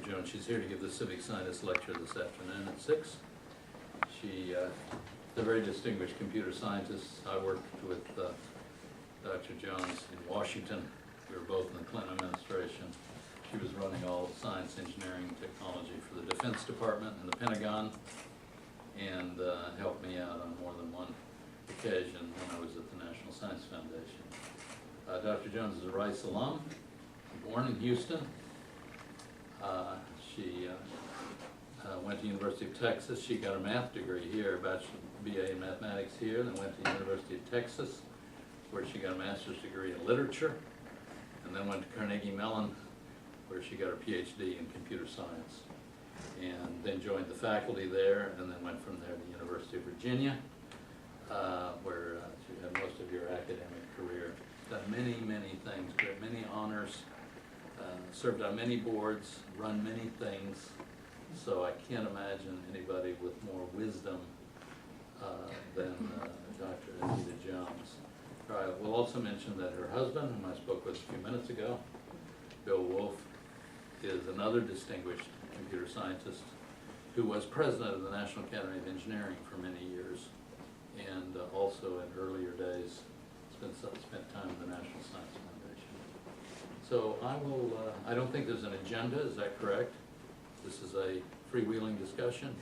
Jones. She's here to give the civic scientist lecture this afternoon at 6. She is a very distinguished computer scientist. I worked with Dr. Jones in Washington. We were both in the Clinton administration. She was running all science, engineering, and technology for the Defense Department and the Pentagon, and helped me out on more than one occasion when I was at the National Science Foundation. Dr. Jones is a Rice alum, born in Houston. She went to University of Texas. She got a math degree here, BA in mathematics here, then went to the University of Texas, where she got a master's degree in literature, and then went to Carnegie Mellon, where she got her PhD in computer science, and then joined the faculty there, and then went from there to the University of Virginia, where she had most of your academic career. Done many, many things, got many honors, served on many boards, run many things, so I can't imagine anybody with more wisdom than Dr. Anita Jones. I will also mention that her husband, whom I spoke with a few minutes ago, Bill Wolf, is another distinguished computer scientist who was president of the National Academy of Engineering for many years, and also in earlier days spent time in the National Science Foundation. So I don't think there's an agenda, is that correct? This is a freewheeling discussion.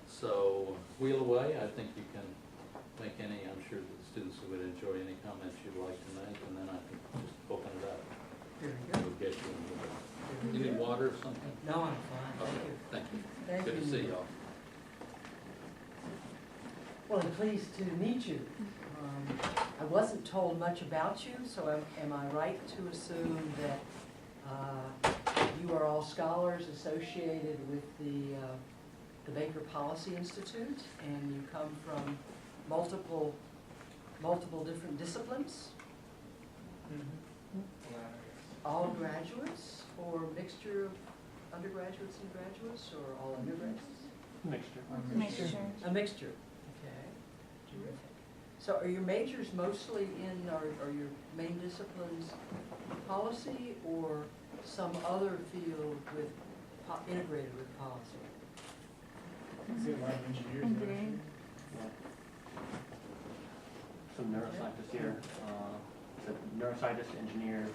So wheel away. I think you can make any, I'm sure that the students would enjoy any comments you'd like to make, and then I can just open it up. Here we go. We'll get you into it. You need water or something? No, I'm fine, thank Okay, you. thank you. Thank Good to you. see y'all. Well, I'm pleased to meet you. I wasn't told much about you, so am I right to assume that you are all scholars associated with the Baker Policy Institute, and you come from multiple different disciplines? All graduates, or mixture of undergraduates and graduates, or all undergraduates? Mixture. A mixture, okay, terrific. So are your majors mostly in, are your main disciplines policy or some other field with, integrated with policy? Is it a lot of engineers? Engineering. Some neuroscientists here, neuroscientists, engineers.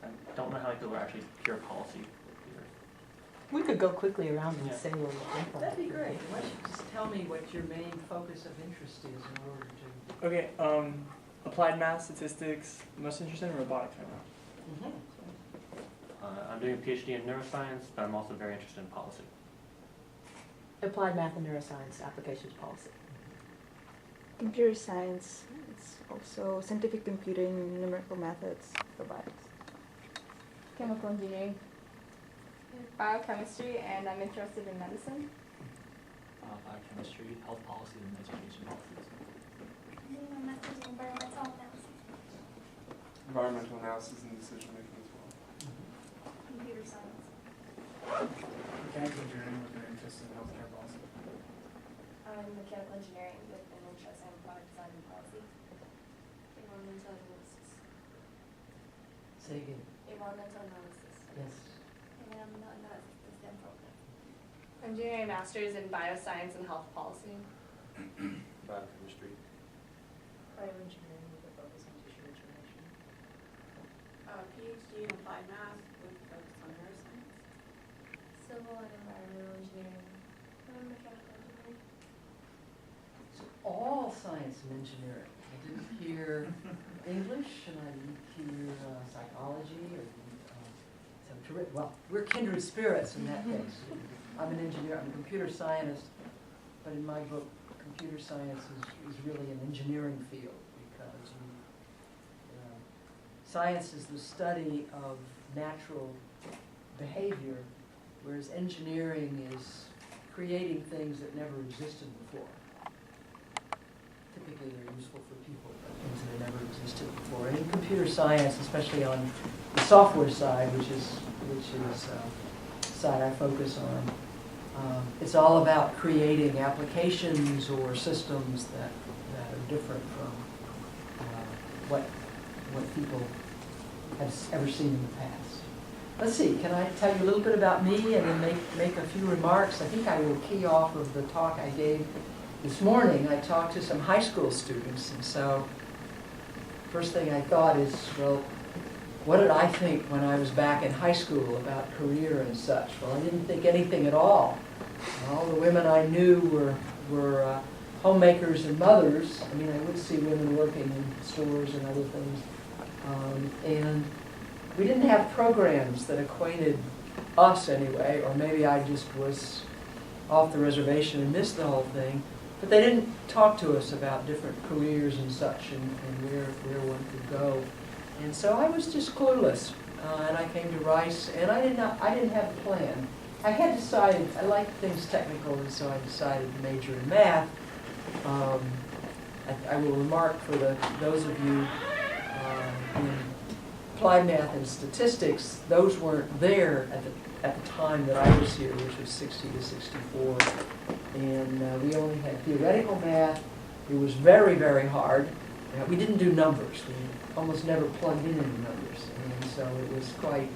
I don't know how many people are actually pure policy here. We could go quickly around and Yeah. say where we're from. That'd be great. Why don't you just tell me what your main focus of interest is in order to. Okay, applied math, statistics, most interested in robotics right now. Mm-hmm. I'm doing a PhD in neuroscience, but I'm also very interested in policy. Applied math and neuroscience applications policy. Computer science, it's also scientific computing, numerical methods, robotics. Chemical engineering, biochemistry, and I'm interested in medicine. Biochemistry, health policy, and education policies. My master's in environmental analysis. Environmental analysis and decision making as well. Computer science. Mechanical engineering with an interest in healthcare policy. I'm mechanical engineering with an interest in product design and policy. Environmental analysis. Say again. Environmental analysis. Yes. And analysis, the STEM program. I'm doing a master's in bioscience and health policy. Biochemistry. Bioengineering with a focus on tissue information. PhD in applied math with a focus on neuroscience. Civil and environmental engineering. And mechanical engineering. So all science and engineering. I didn't hear English, and I didn't hear psychology, or some terrific. Well, we're kindred spirits in that case. I'm an engineer. I'm a computer scientist, but in my book, computer science is really an engineering field because science is the study of natural behavior, whereas engineering is creating things that never existed before. Typically, they're useful for people, but things that have never existed before. And in computer science, especially on the software side, which is the side I focus on, it's all about creating applications or systems that are different from what people have ever seen in the past. let's see, can I tell you a little bit about me and then make a few remarks? I think I will key off of the talk I gave this morning. I talked to some high school students, and so first thing I thought is, well, what did I think when I was back in high school about career and such? Well, I didn't think anything at all. All the women I knew were homemakers and mothers. I mean, I would see women working in stores and other things. And we didn't have programs that acquainted us anyway, or maybe I just was off the reservation and missed the whole thing. But they didn't talk to us about different careers and such and where one could go. And so I was just clueless. And I came to Rice, and I didn't have a plan. I had decided, I liked things technical, and so I decided to major in math. I will remark for those of you in applied math and statistics, those weren't there at the time that I was here, which was 60 to 64. And we only had theoretical math. It was very, very hard. We didn't do numbers. We almost never plugged in any numbers. And so it was quite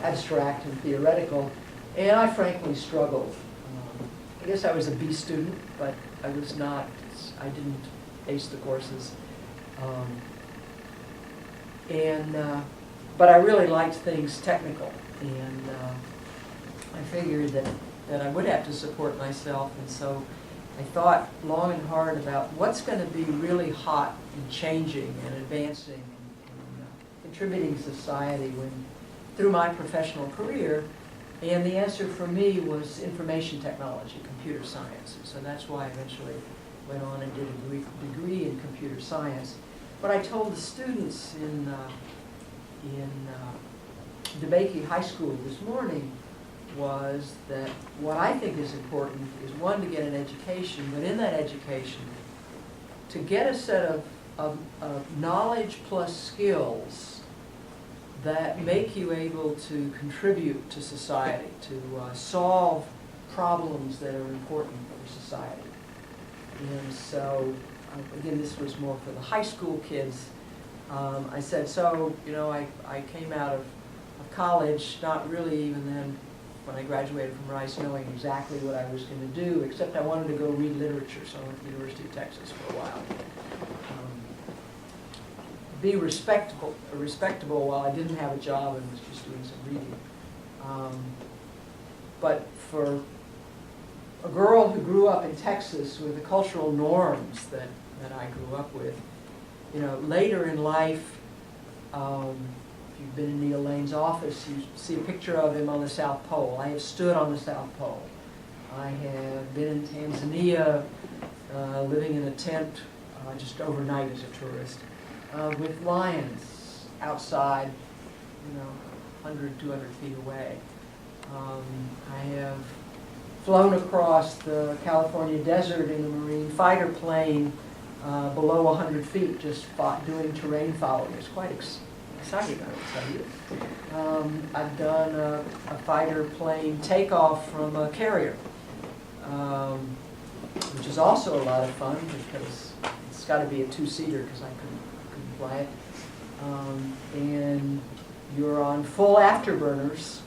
abstract and theoretical. And I frankly struggled. I guess I was a B student, but I didn't ace the courses. But I really liked things technical. And I figured that I would have to support myself. And so I thought long and hard about what's going to be really hot and changing and advancing and contributing to society through my professional career. And the answer for me was information technology, computer science. So that's why I eventually went on and did a degree in computer science. What I told the students in DeBakey High School this morning was that what I think is important is, one, to get an education, but in that education, to get a set of knowledge plus skills that make you able to contribute to society, to solve problems that are important for society. And so, again, this was more for the high school kids. I said, so, I came out of college, not really even then, when I graduated from Rice, knowing exactly what I was going to do, except I wanted to go read literature, so I went to the University of Texas for a while. Be respectable while I didn't have a job and was just doing some reading. But for a girl who grew up in Texas with the cultural norms that I grew up with, later in life, if you've been in Neil Lane's office, you see a picture of him on the South Pole. I have stood on the South Pole. I have been in Tanzania, living in a tent just overnight as a tourist, with lions outside, 100, 200 feet away. I have flown across the California desert in a Marine fighter plane below 100 feet, just doing terrain following. It's quite exciting, I will tell you. I've done a fighter plane takeoff from a carrier, which is also a lot of fun because it's got to be a two-seater because I couldn't fly it. And you're on full afterburners,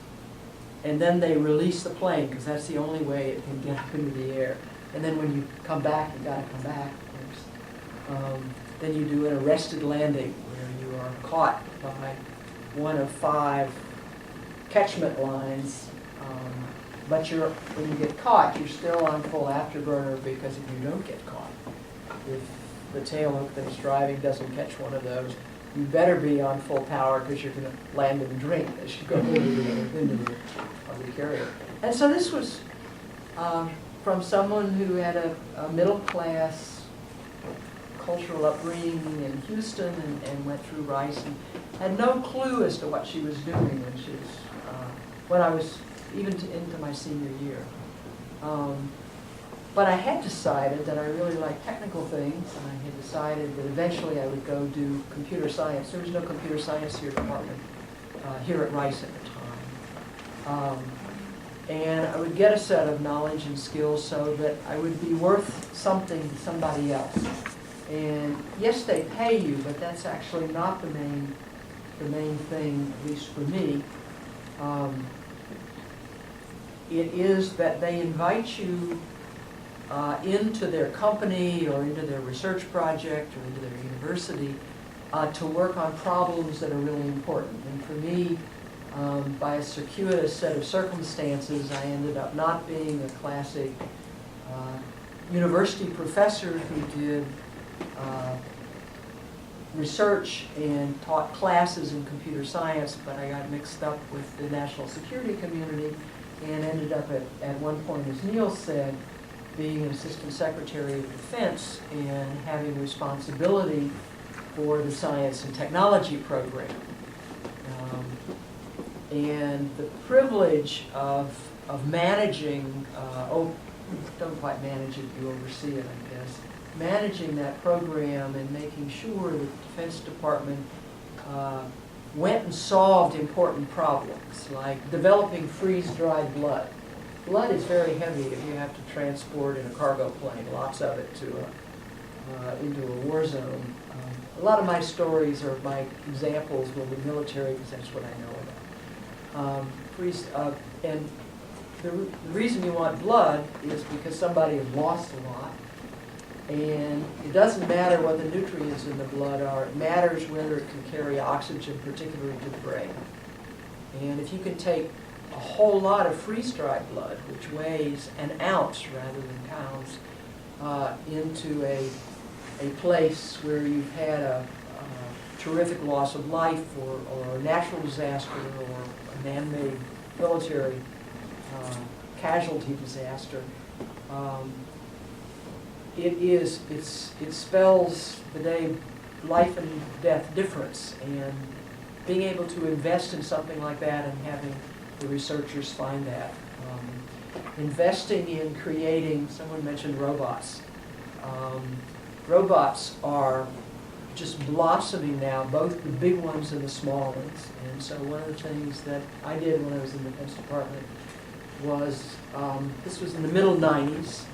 and then they release the plane because that's the only way it can get up into the air. And then when you come back, you got to come back, of course. Then you do an arrested landing where you are caught by one of 5 catchment lines. But when you get caught, you're still on full afterburner because if you don't get caught, if the tail hook that's driving doesn't catch one of those, you better be on full power because you're going to land and drink as you go into the carrier. And so this was from someone who had a middle-class cultural upbringing in Houston and went through Rice and had no clue as to what she was doing when I was even into my senior year. But I had decided that I really liked technical things, and I had decided that eventually I would go do computer science. There was no computer science department here at Rice at the time. And I would get a set of knowledge and skills so that I would be worth something to somebody else. And yes, they pay you, but that's actually not the main thing, at least for me. It is that they invite you into their company or into their research project or into their university to work on problems that are really important. And for me, by a circuitous set of circumstances, I ended up not being a classic university professor who did research and taught classes in computer science, but I got mixed up with the national security community and ended up at one point, as Neil said, being an assistant secretary of defense and having responsibility for the science and technology program. And the privilege of managing, don't quite manage it, you oversee it, I guess, managing that program and making sure that the Defense Department went and solved important problems, like developing freeze-dried blood. Blood is very heavy if you have to transport in a cargo plane, lots of it, to into a war zone. A lot of my stories or my examples will be military because that's what I know about. And the reason you want blood is because somebody has lost a lot. And it doesn't matter what the nutrients in the blood are. It matters whether it can carry oxygen, particularly to the brain. And if you can take a whole lot of freeze-dried blood, which weighs an ounce rather than pounds, into a place where you've had a terrific loss of life or a natural disaster or a man-made military casualty disaster, it spells the day life and death difference, and being able to invest in something like that and having the researchers find that. Investing in creating, someone mentioned robots. Robots are just blossoming now, both the big ones and the small ones. And so one of the things that I did when I was in the Defense Department was, this was in the middle 90s,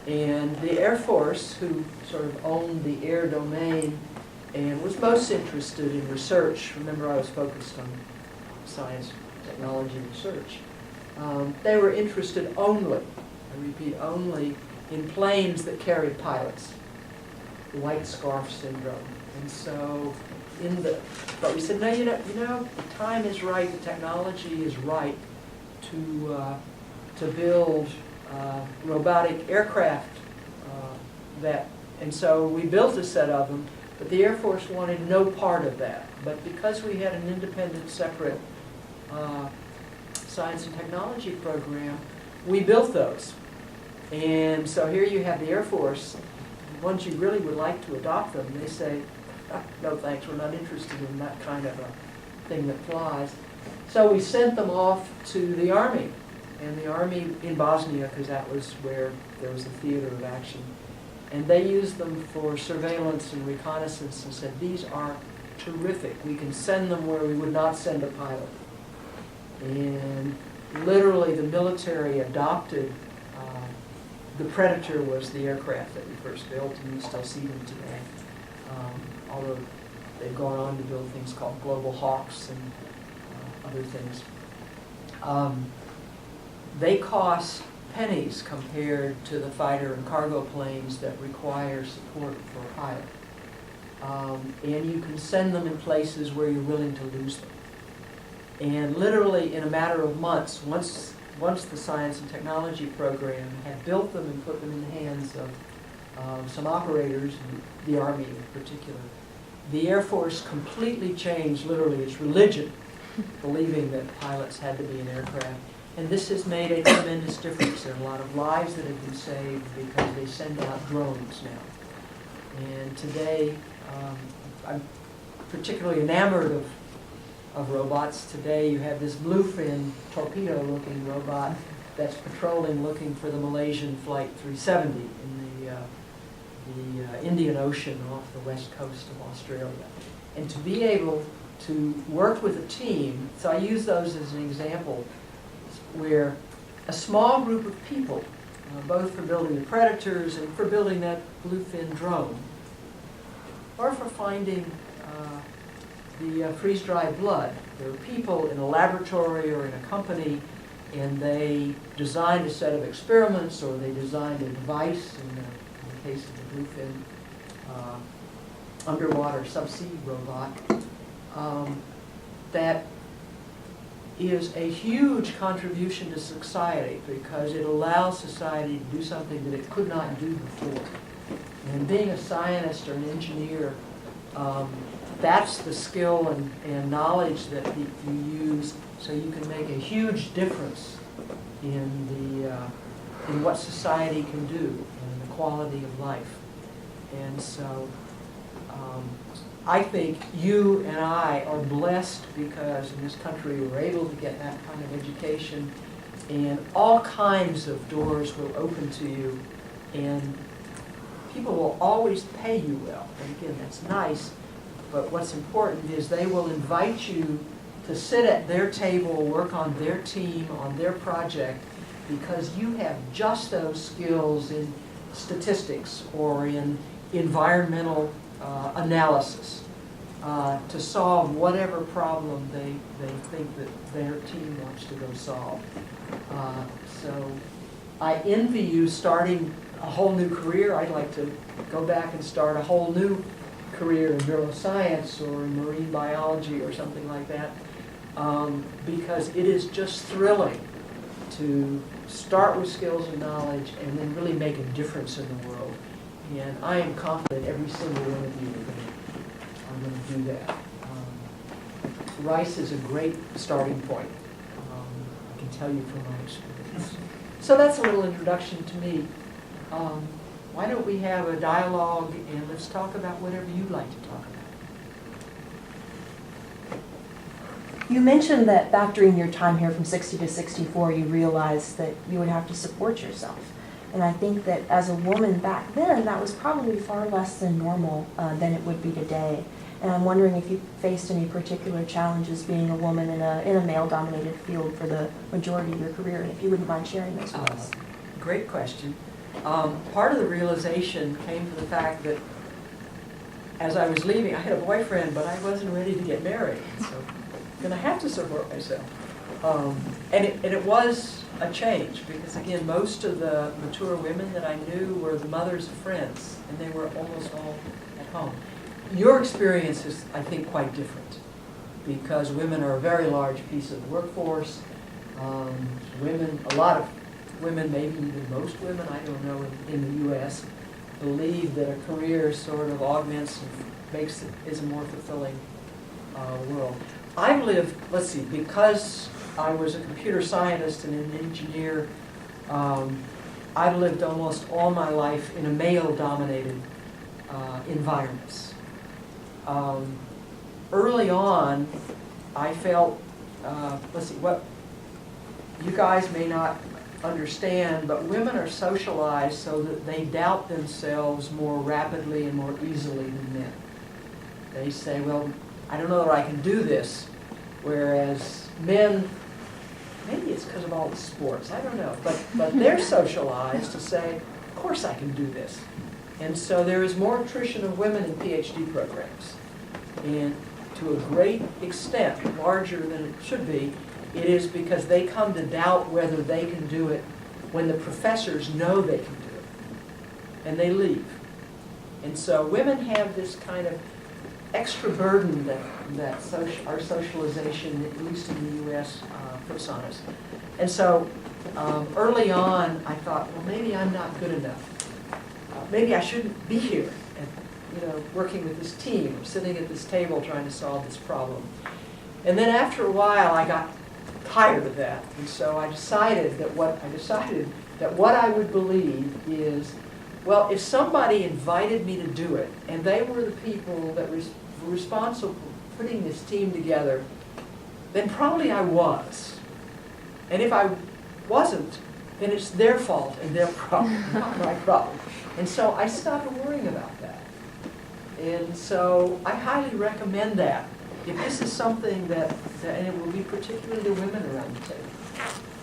and the Air Force, who sort of owned the air domain and was most interested in research, remember I was focused on science, technology, research, they were interested only, I repeat, only in planes that carried pilots, the white scarf syndrome. And so but we said, no, you know, the time is right, the technology is right to build robotic aircraft and so we built a set of them, but the Air Force wanted no part of that. But because we had an independent, separate science and technology program, we built those. And so here you have the Air Force, ones you really would like to adopt them, they say, no thanks, we're not interested in that kind of a thing that flies. So we sent them off to the Army, and the Army in Bosnia, because that was where there was a theater of action. And they used them for surveillance and reconnaissance and said, these are terrific. We can send them where we would not send a pilot. And literally the military adopted, the Predator was the aircraft that we first built, and we still see them today. Although they've gone on to build things called Global Hawks and other things. They cost pennies compared to the fighter and cargo planes that require support for a pilot. And you can send them in places where you're willing to lose them. And literally in a matter of months, once the science and technology program had built them and put them in the hands of some operators, the Army in particular, the Air Force completely changed, literally, its religion, believing that pilots had to be in aircraft. And this has made a tremendous difference. There are a lot of lives that have been saved because they send out drones now. And today, I'm particularly enamored of robots. Today you have this bluefin torpedo-looking robot that's patrolling, looking for the Malaysian Flight 370 in the Indian Ocean off the west coast of Australia. And to be able to work with a team, so I use those as an example, where a small group of people, both for building the Predators and for building that bluefin drone, or for finding the freeze-dried blood. There are people in a laboratory or in a company, and they designed a set of experiments, or they designed a device, in the case of the Bluefin underwater subsea robot, that is a huge contribution to society because it allows society to do something that it could not do before. And being a scientist or an engineer, that's the skill and knowledge that you use so you can make a huge difference in what society can do and the quality of life. And so I think you and I are blessed because in this country we're able to get that kind of education, and all kinds of doors will open to you, and people will always pay you well. And again, that's nice, but what's important is they will invite you to sit at their table, work on their team, on their project, because you have just those skills in statistics or in environmental analysis to solve whatever problem they think that their team wants to go solve. So I envy you starting a whole new career. I'd like to go back and start a whole new career in neuroscience or in marine biology or something like that, because it is just thrilling to start with skills and knowledge and then really make a difference in the world. And I am confident every single one of you are going to do that. Rice is a great starting point. I can tell you from my experience. So that's a little introduction to me. Why don't we have a dialogue and let's talk about whatever you'd like to talk about. You mentioned that back during your time here from 60 to 64, you realized that you would have to support yourself. And I think that as a woman back then, that was probably far less than normal than it would be today. And I'm wondering if you faced any particular challenges being a woman in a male-dominated field for the majority of your career, and if you wouldn't mind sharing those with us. Great question. Part of the realization came from the fact that as I was leaving, I had a boyfriend, but I wasn't ready to get married. So I'm going to have to support myself. And it was a change because, again, most of the mature women that I knew were the mothers of friends, and they were almost all at home. Your experience is, I think, quite different because women are a very large piece of the workforce. A lot of women, maybe even most women, I don't know, in the U.S., believe that a career sort of augments and is a more fulfilling world. I've lived, because I was a computer scientist and an engineer, I've lived almost all my life in a male-dominated environments. Early on, I felt, what you guys may not understand, but women are socialized so that they doubt themselves more rapidly and more easily than men. They say, well, I don't know that I can do this, whereas men, maybe it's because of all the sports, I don't know, but they're socialized to say, of course I can do this. And so there is more attrition of women in PhD programs. And to a great extent, larger than it should be, it is because they come to doubt whether they can do it when the professors know they can do it. And they leave. And so women have this kind of extra burden that our socialization, at least in the U.S., puts on us. And so early on, I thought, well, maybe I'm not good enough. Maybe I shouldn't be here, working with this team, or sitting at this table trying to solve this problem. And then after a while, I got tired of that, and so I decided that what I would believe is, well, if somebody invited me to do it, and they were the people that were responsible for putting this team together, then probably I was. And if I wasn't, then it's their fault and their problem, not my problem. And so I stopped worrying about that. And so I highly recommend that. If this is something that, and it will be particularly the women around the table,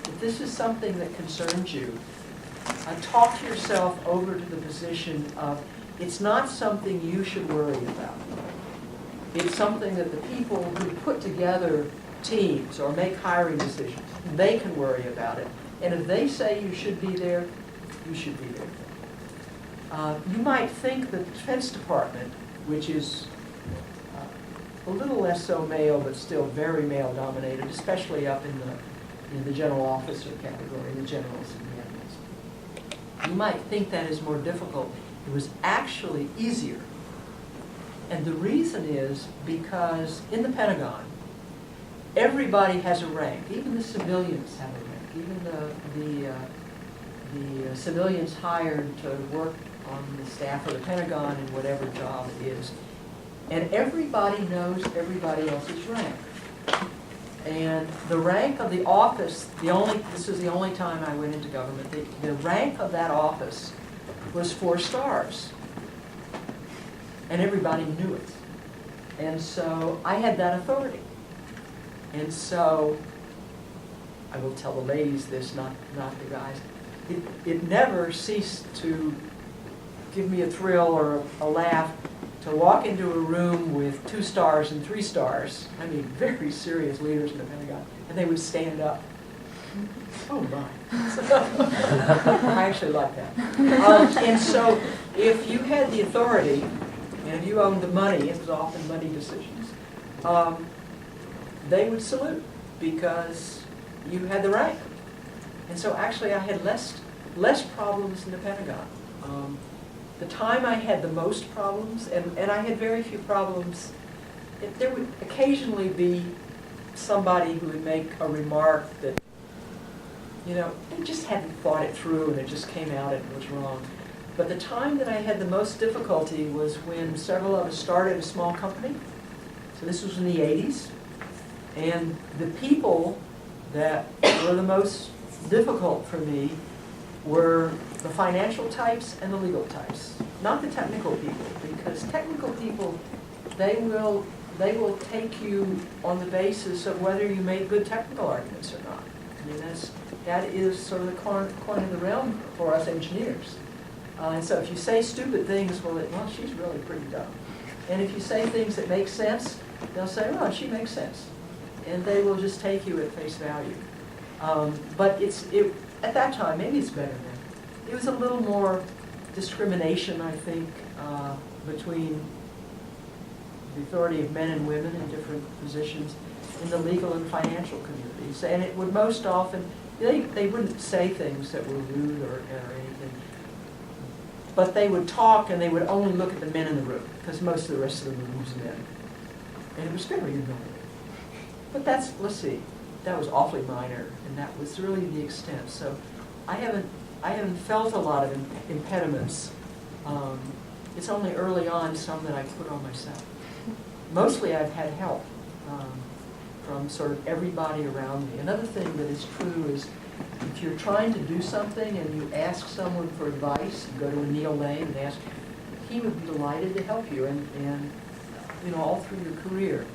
if this is something that concerns you, talk yourself over to the position of, it's not something you should worry about. It's something that the people who put together teams or make hiring decisions, they can worry about it. And if they say you should be there, you should be there. You might think that the Defense Department, which is a little less so male, but still very male dominated, especially up in the general officer category, the generals and the admirals. You might think that is more difficult. It was actually easier. And the reason is because in the Pentagon, everybody has a rank. Even the civilians have a rank. Even the civilians hired to work on the staff of the Pentagon in whatever job it is. And everybody knows everybody else's rank. And the rank of the office, this is the only time I went into government, the rank of that office was 4 stars. And everybody knew it. And so I had that authority. And so, I will tell the ladies this, not the guys, it never ceased to give me a thrill or a laugh to walk into a room with 2 stars and 3 stars, I mean very serious leaders in the Pentagon, and they would stand up. Oh my. I actually like that. And so if you had the authority, and if you owned the money, it was often money decisions, they would salute because you had the rank. And so actually I had less problems in the Pentagon. The time I had the most problems, and I had very few problems, there would occasionally be somebody who would make a remark that, you know, they just hadn't thought it through and it just came out and it was wrong. But the time that I had the most difficulty was when several of us started a small company. So this was in the 80s. And the people that were the most difficult for me were the financial types and the legal types, not the technical people, because technical people, they will take you on the basis of whether you make good technical arguments or not. I mean, that is sort of the coin in the realm for us engineers. And so if you say stupid things, well, she's really pretty dumb. And if you say things that make sense, they'll say, well, she makes sense. And they will just take you at face value. But at that time, maybe it's better now. It was a little more discrimination, I think, between the authority of men and women in different positions in the legal and financial communities. And it would most often, they wouldn't say things that were rude or anything, but they would talk and they would only look at the men in the room, because most of the rest of the room was men. And it was very annoying. But let's see, that was awfully minor, and that was really the extent. So I haven't felt a lot of impediments. It's only early on some that I put on myself. Mostly I've had help from sort of everybody around me. Another thing that is true is if you're trying to do something and you ask someone for advice, you go to a Neil Lane and ask, he would be delighted to help you, and you know, all through your career.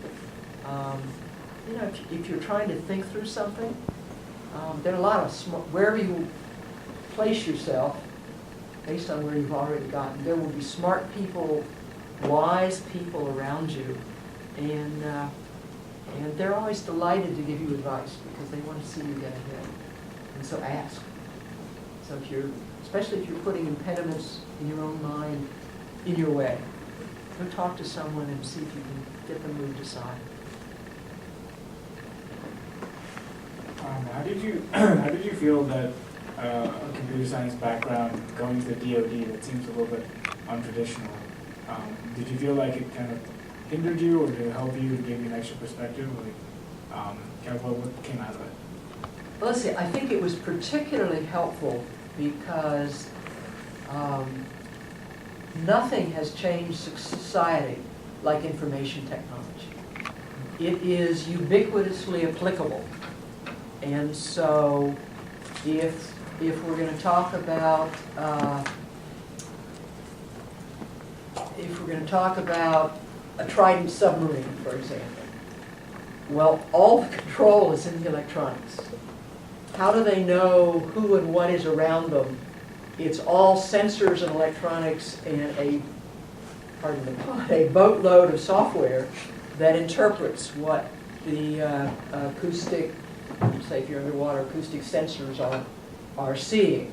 You know, if you're trying to think through something, there are a lot of wherever you place yourself, based on where you've already gotten, there will be smart people, wise people around you, and they're always delighted to give you advice because they want to see you get ahead. And so ask. So especially if you're putting impediments in your own mind in your way, go talk to someone and see if you can get them moved aside. How did you feel that a computer science background going to the DoD that seems a little bit untraditional? Did you feel like it kind of hindered you, or did it help you and give you an extra perspective? Like, what came out of it? Well, let's see. I think it was particularly helpful because nothing has changed society like information technology. It is ubiquitously applicable. And so if we're going to talk about a Trident submarine, for example, well, all the control is in the electronics. How do they know who and what is around them? It's all sensors and electronics and a pardon the pun, a boatload of software that interprets what the acoustic, say if you're underwater, acoustic sensors are seeing.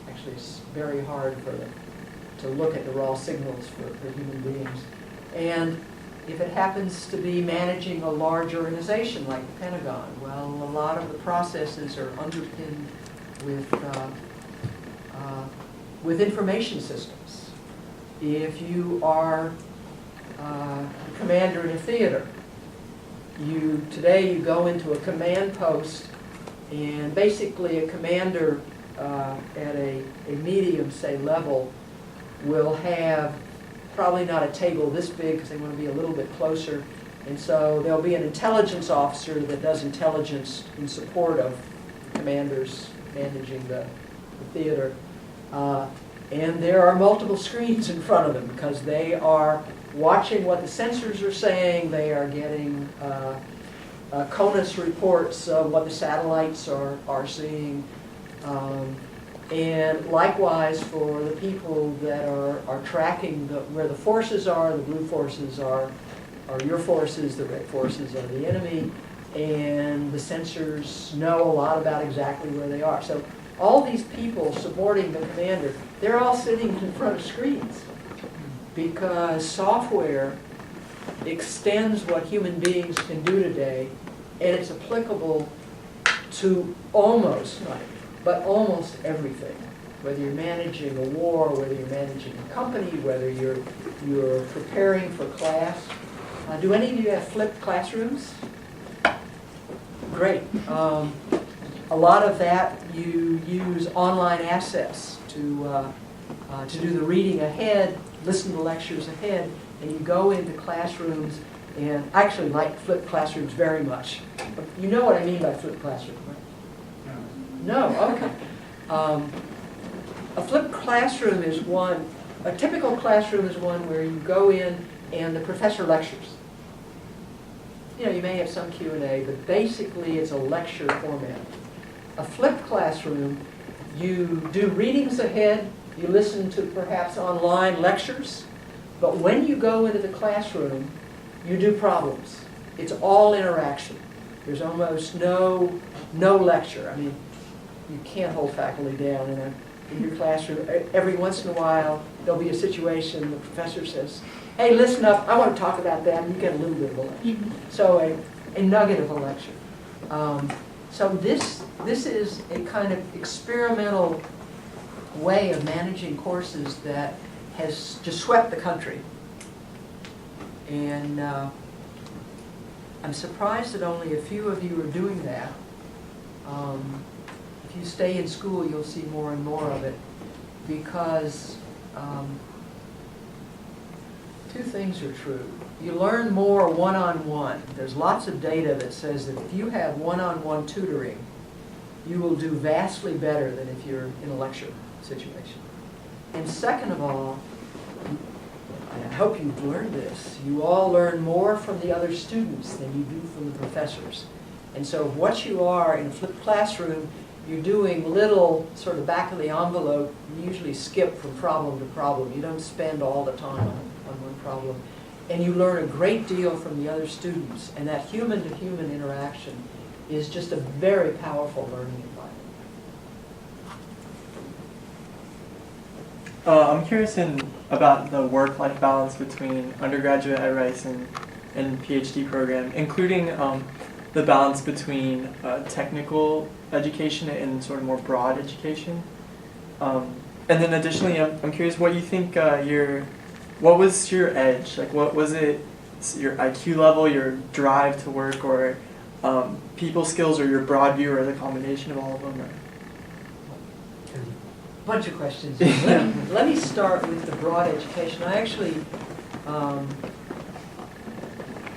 Actually, it's very hard for them to look at the raw signals for human beings. And if it happens to be managing a large organization like the Pentagon, well, a lot of the processes are underpinned with information systems. If you are a commander in a theater, today you go into a command post, and basically a commander at a medium, say, level will have probably not a table this big because they want to be a little bit closer. And so there'll be an intelligence officer that does intelligence in support of commanders managing the theater. And there are multiple screens in front of them because they are watching what the sensors are saying. They are getting CONUS reports of what the satellites are seeing. And likewise for the people that are tracking where the forces are, the blue forces are your forces, the red forces are the enemy, and the sensors know a lot about exactly where they are. So all these people supporting the commander, they're all sitting in front of screens because software extends what human beings can do today, and it's applicable to almost everything. Whether you're managing a war, whether you're managing a company, whether you're preparing for class. Do any of you have flipped classrooms? Great. A lot of that you use online access to do the reading ahead, listen to lectures ahead, and you go into classrooms. And I actually like flipped classrooms very much. You know what I mean by flipped classroom, right? No, okay. A flipped classroom is a typical classroom is one where you go in and the professor lectures. You know, you may have some Q&A, but basically it's a lecture format. A flipped classroom, you do readings ahead, you listen to perhaps online lectures, but when you go into the classroom, you do problems. It's all interaction. There's almost no lecture. I mean, you can't hold faculty down in your classroom. Every once in a while, there'll be a situation, the professor says, hey, listen up, I want to talk about that, and you get a little bit of a lecture. So a nugget of a lecture. So this is a kind of experimental way of managing courses that has just swept the country. And I'm surprised that only a few of you are doing that. If you stay in school, you'll see more and more of it, because two things are true. You learn more one-on-one. There's lots of data that says that if you have one-on-one tutoring, you will do vastly better than if you're in a lecture situation. And second of all, and I hope you've learned this, you all learn more from the other students than you do from the professors. And so what you are in a flipped classroom, you're doing little sort of back of the envelope. You usually skip from problem to problem. You don't spend all the time on one problem. And you learn a great deal from the other students. And that human-to-human interaction is just a very powerful learning environment. I'm curious about the work-life balance between undergraduate at Rice and PhD program, including the balance between technical education and sort of more broad education. And then additionally, I'm curious what you think what was your edge? Like, what was it, your IQ level, your drive to work, or people skills, or your broad view, or the combination of all of them? Or? Bunch of questions. Let me start with the broad education. I actually,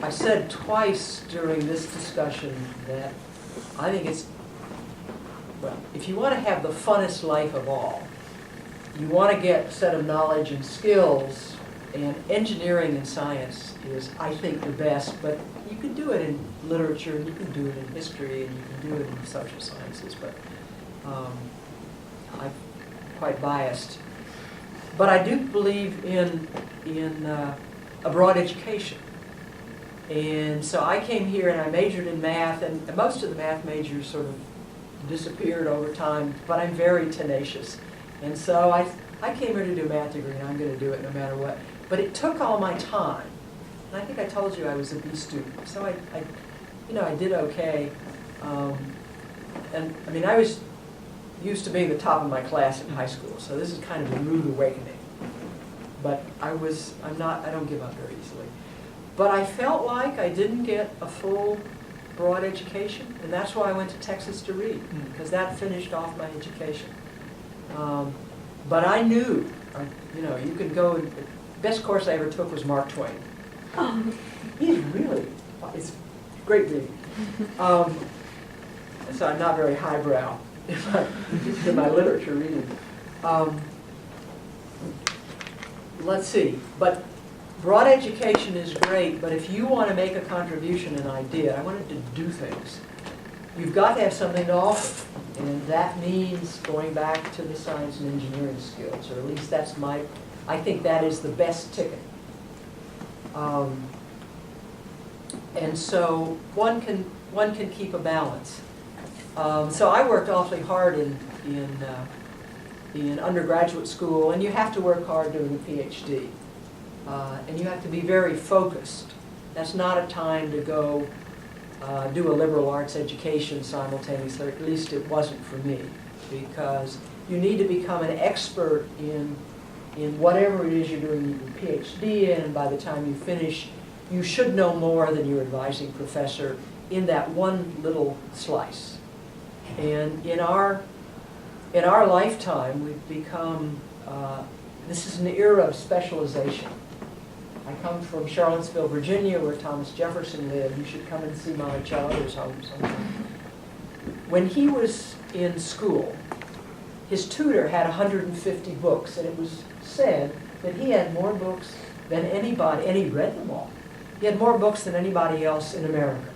I said twice during this discussion that I think it's, well, if you want to have the funnest life of all, you want to get a set of knowledge and skills, and engineering and science is, I think, the best, but you can do it in literature, and you can do it in history, and you can do it in social sciences, but I'm quite biased. But I do believe in a broad education. And so I came here and I majored in math, and most of the math majors sort of disappeared over time, but I'm very tenacious. And so I came here to do a math degree, and I'm going to do it no matter what. But it took all my time. And I think I told you I was a B student, so I did okay. And I mean, I was used to being the top of my class in high school, so this is kind of a rude awakening. But I don't give up very easily. But I felt like I didn't get a full, broad education, and that's why I went to Texas to read, because that finished off my education. But I knew, you could go, the best course I ever took was Mark Twain. He's really, it's great reading. So I'm not very highbrow in my literature reading. Let's see, but broad education is great, but if you want to make a contribution, and I did, I wanted to do things, you've got to have something to offer. And that means going back to the science and engineering skills, or at least that's I think that is the best ticket. And so one can keep a balance. So I worked awfully hard in undergraduate school, and you have to work hard doing a PhD. And you have to be very focused. That's not a time to go do a liberal arts education simultaneously, or at least it wasn't for me, because you need to become an expert in whatever it is you're doing your PhD in, and by the time you finish, you should know more than your advising professor in that one little slice. And in our lifetime, we've become, this is an era of specialization. I come from Charlottesville, Virginia, where Thomas Jefferson lived. You should come and see Monticello's home sometime. When he was in school, his tutor had 150 books, and it was said that he had more books than anybody, and he read them all. He had more books than anybody else in America.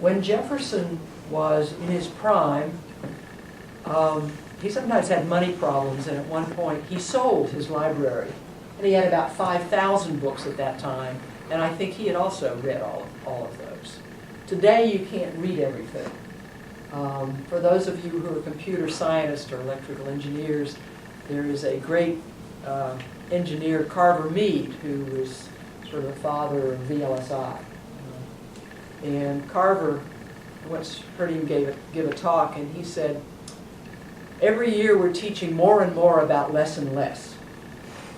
When Jefferson was in his prime, he sometimes had money problems, and at one point he sold his library. And he had about 5,000 books at that time, and I think he had also read all of those. Today you can't read everything. For those of you who are computer scientists or electrical engineers, there is a great engineer, Carver Mead, who was sort of the father of VLSI. And Carver, I once heard him give a talk, and he said, every year we're teaching more and more about less and less.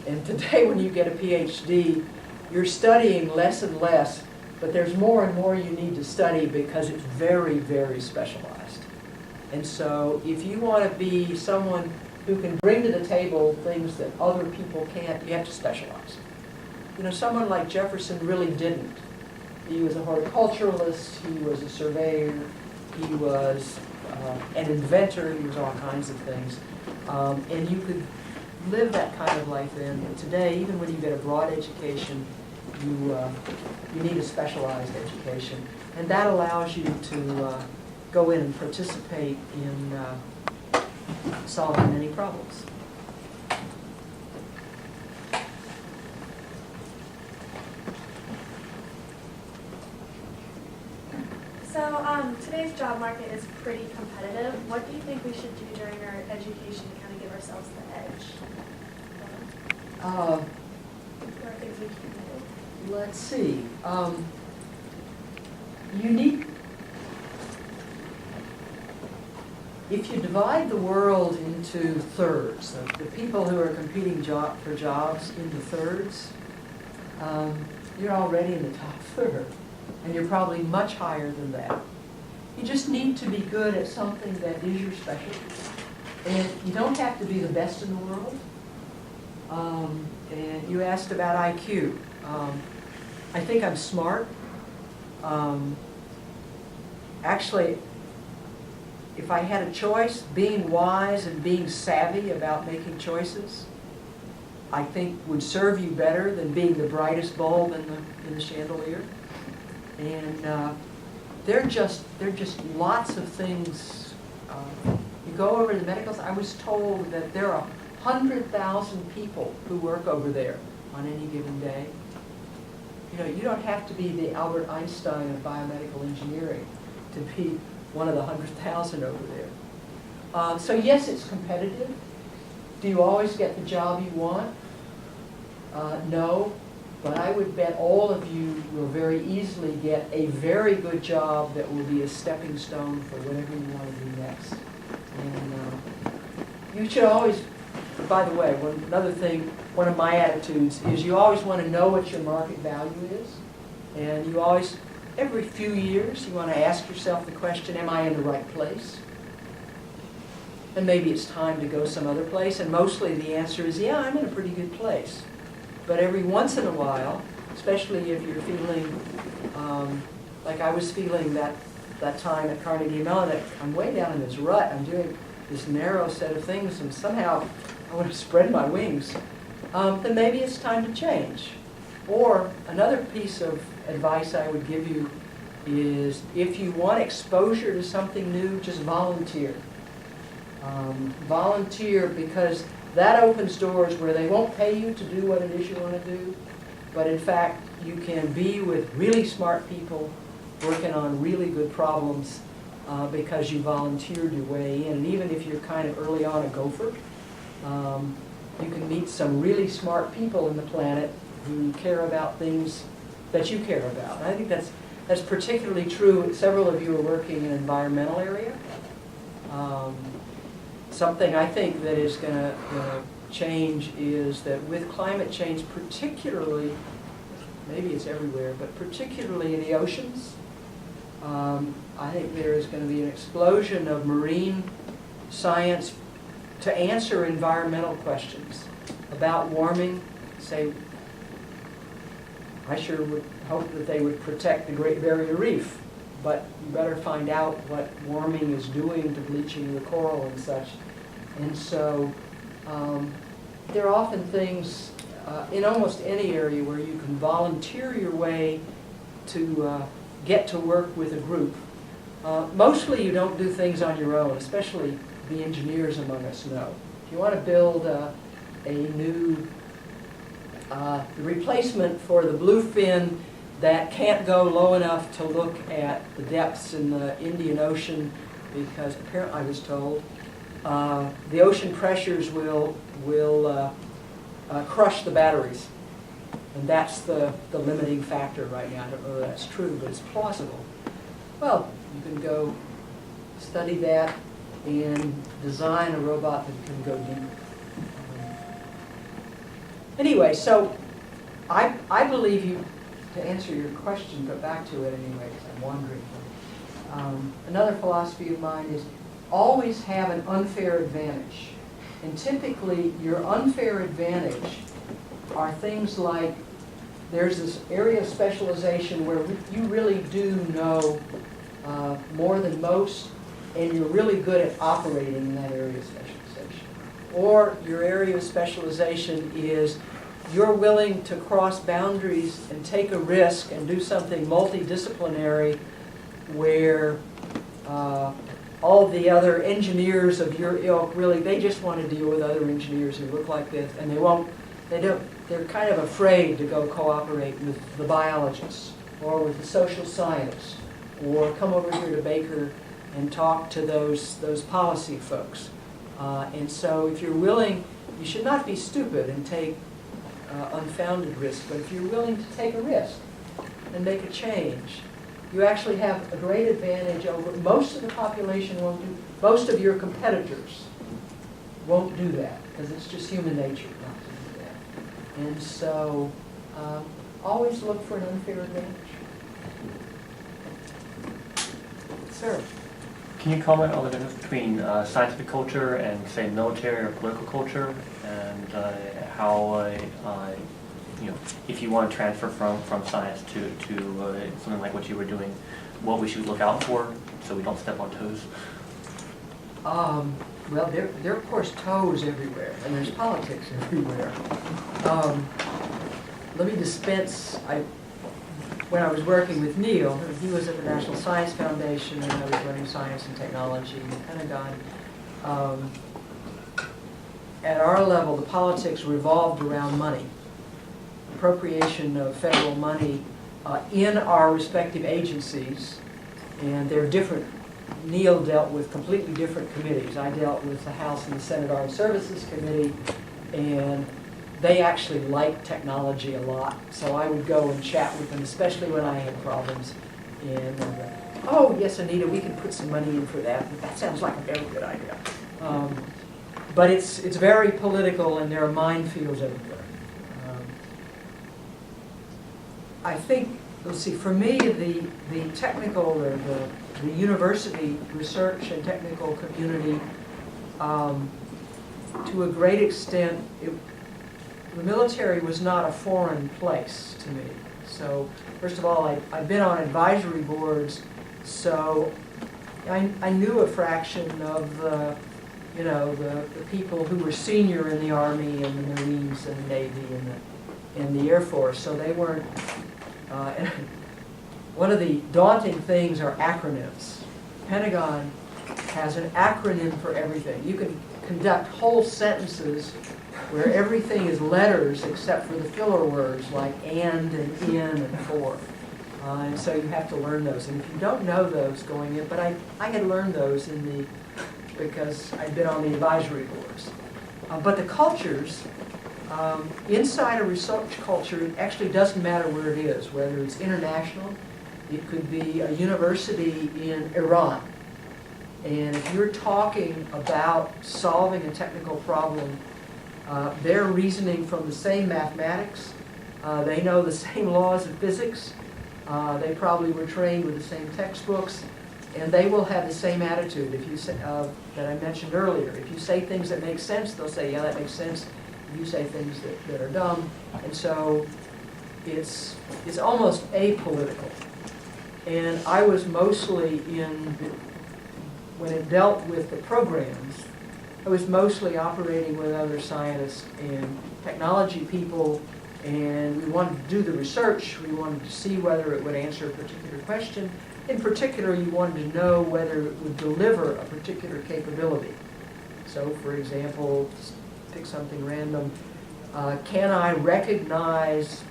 And today when you get a PhD, you're studying less and less, but there's more and more you need to study because it's very, very specialized. And so if you want to be someone who can bring to the table things that other people can't, you have to specialize. Someone like Jefferson really didn't. He was a horticulturalist, he was a surveyor, he was an inventor, he was all kinds of things. And you could live that kind of life then. But today, even when you get a broad education, you need a specialized education. And that allows you to go in and participate in solving many problems. So today's job market is pretty competitive. What do you think we should do during our education to kind of give ourselves the edge? What are things we can do? Let's see. If you divide the world into thirds, the people who are competing for jobs into thirds, you're already in the top third, and you're probably much higher than that. You just need to be good at something that is your specialty. And you don't have to be the best in the world. And you asked about IQ. I think I'm smart. Actually, if I had a choice, being wise and being savvy about making choices, I think would serve you better than being the brightest bulb in the chandelier. And there are just lots of things You go over to the medical, I was told that there are 100,000 people who work over there on any given day. You know, you don't have to be the Albert Einstein of biomedical engineering to be one of the 100,000 over there. So yes, it's competitive. Do you always get the job you want? No, but I would bet all of you will very easily get a very good job that will be a stepping stone for whatever you want to do next. And you should always, by the way, another thing, one of my attitudes is you always want to know what your market value is. And you always, every few years, you want to ask yourself the question, am I in the right place? And maybe it's time to go some other place. And mostly the answer is, yeah, I'm in a pretty good place. But every once in a while, especially if you're feeling like I was feeling that time at Carnegie Mellon, that I'm way down in this rut, I'm doing this narrow set of things, and somehow I want to spread my wings, then maybe it's time to change. Or another piece of advice I would give you is if you want exposure to something new, just volunteer. Volunteer, because that opens doors where they won't pay you to do what it is you want to do, but in fact you can be with really smart people working on really good problems because you volunteered your way in. And even if you're kind of early on a gopher, you can meet some really smart people in the planet who care about things that you care about. And I think that's particularly true. Several of you are working in an environmental area. Something I think that is going to change is that with climate change, particularly, maybe it's everywhere, but particularly in the oceans, I think there is going to be an explosion of marine science to answer environmental questions about warming. Say, I sure would hope that they would protect the Great Barrier Reef, but you better find out what warming is doing to bleaching the coral and such. And so there are often things in almost any area where you can volunteer your way to get to work with a group. Mostly you don't do things on your own, especially the engineers among us know. If you want to build a new replacement for the bluefin that can't go low enough to look at the depths in the Indian Ocean, because apparently I was told the ocean pressures will crush the batteries. And that's the limiting factor right now. I don't know if that's true, but it's plausible. Well, you can go study that and design a robot that can go deep. Anyway, so I believe you, to answer your question, go back to it anyway, because I'm wondering. Another philosophy of mine is always have an unfair advantage. And typically, your unfair advantage are things like there's this area of specialization where you really do know more than most, and you're really good at operating in that area of specialization. Or your area of specialization is you're willing to cross boundaries and take a risk and do something multidisciplinary where all the other engineers of your ilk really, they just want to deal with other engineers who look like this, and they're kind of afraid to go cooperate with the biologists or with the social scientists or come over here to Baker and talk to those policy folks. And so if you're willing, you should not be stupid and take unfounded risk, but if you're willing to take a risk and make a change, you actually have a great advantage over most of the population won't do, most of your competitors won't do that, because it's just human nature not to do that. And so always look for an unfair advantage. Sir? Can you comment on the difference between scientific culture and, say, military or political culture, and how, if you want to transfer from science to something like what you were doing, what we should look out for so we don't step on toes? Well, there are of course toes everywhere, and there's politics everywhere. Let me dispense. When I was working with Neil, he was at the National Science Foundation, and I was running science and technology in the Pentagon. At our level, the politics revolved around money, appropriation of federal money in our respective agencies, and they're different. Neil dealt with completely different committees. I dealt with the House and the Senate Armed Services Committee, and they actually liked technology a lot. So I would go and chat with them, especially when I had problems. And, oh, yes, Anita, we can put some money in for that. That sounds like a very good idea. But it's very political, and there are minefields everywhere. I think, let's see, for me, the technical or the university research and technical community, to a great extent, the military was not a foreign place to me. So, first of all, I've been on advisory boards, so I knew a fraction of the people who were senior in the Army and the Marines and the Navy and the Air Force, so they weren't, and one of the daunting things are acronyms. Pentagon has an acronym for everything. You can conduct whole sentences where everything is letters except for the filler words like and in and for. And so you have to learn those. And if you don't know those going in, but I had learned those because I'd been on the advisory boards. But the cultures, inside a research culture, it actually doesn't matter where it is, whether it's international. It could be a university in Iran. And if you're talking about solving a technical problem, they're reasoning from the same mathematics. They know the same laws of physics. They probably were trained with the same textbooks. And they will have the same attitude if you say, that I mentioned earlier. If you say things that make sense, they'll say, yeah, that makes sense. If you say things that are dumb. And so it's almost apolitical. And I was mostly when it dealt with the programs, I was mostly operating with other scientists and technology people, and we wanted to do the research. We wanted to see whether it would answer a particular question. In particular, you wanted to know whether it would deliver a particular capability. So, for example, just pick something random. Can I recognize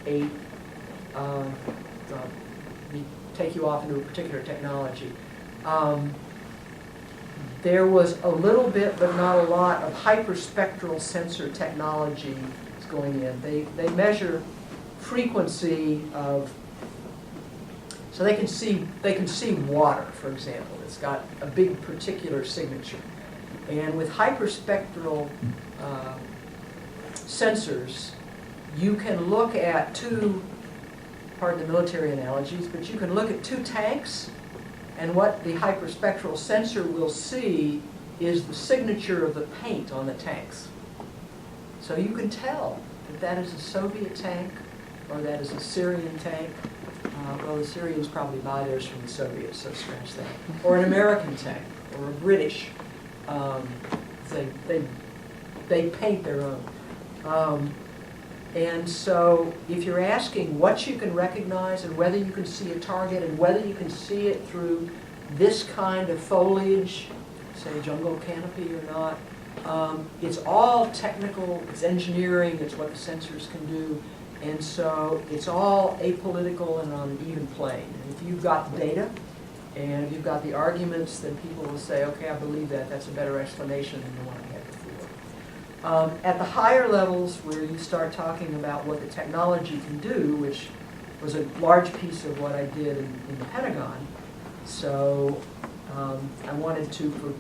take you off into a particular technology? There was a little bit, but not a lot, of hyperspectral sensor technology going in. They measure frequency of, so they can see water, for example. It's got a big particular signature. And with hyperspectral sensors, you can look at two, pardon the military analogies, but you can look at two tanks, and what the hyperspectral sensor will see is the signature of the paint on the tanks. So you can tell that that is a Soviet tank or that is a Syrian tank. Well, the Syrians probably buy theirs from the Soviets, so scratch that. Or an American tank, or a British. They paint their own. And so if you're asking what you can recognize and whether you can see a target and whether you can see it through this kind of foliage, say jungle canopy or not, it's all technical, it's engineering, it's what the sensors can do. And so it's all apolitical and on an even plane. And if you've got the data and if you've got the arguments, then people will say, okay, I believe that. That's a better explanation than the one I had before. At the higher levels where you start talking about what the technology can do, which was a large piece of what I did in the Pentagon, so I wanted to,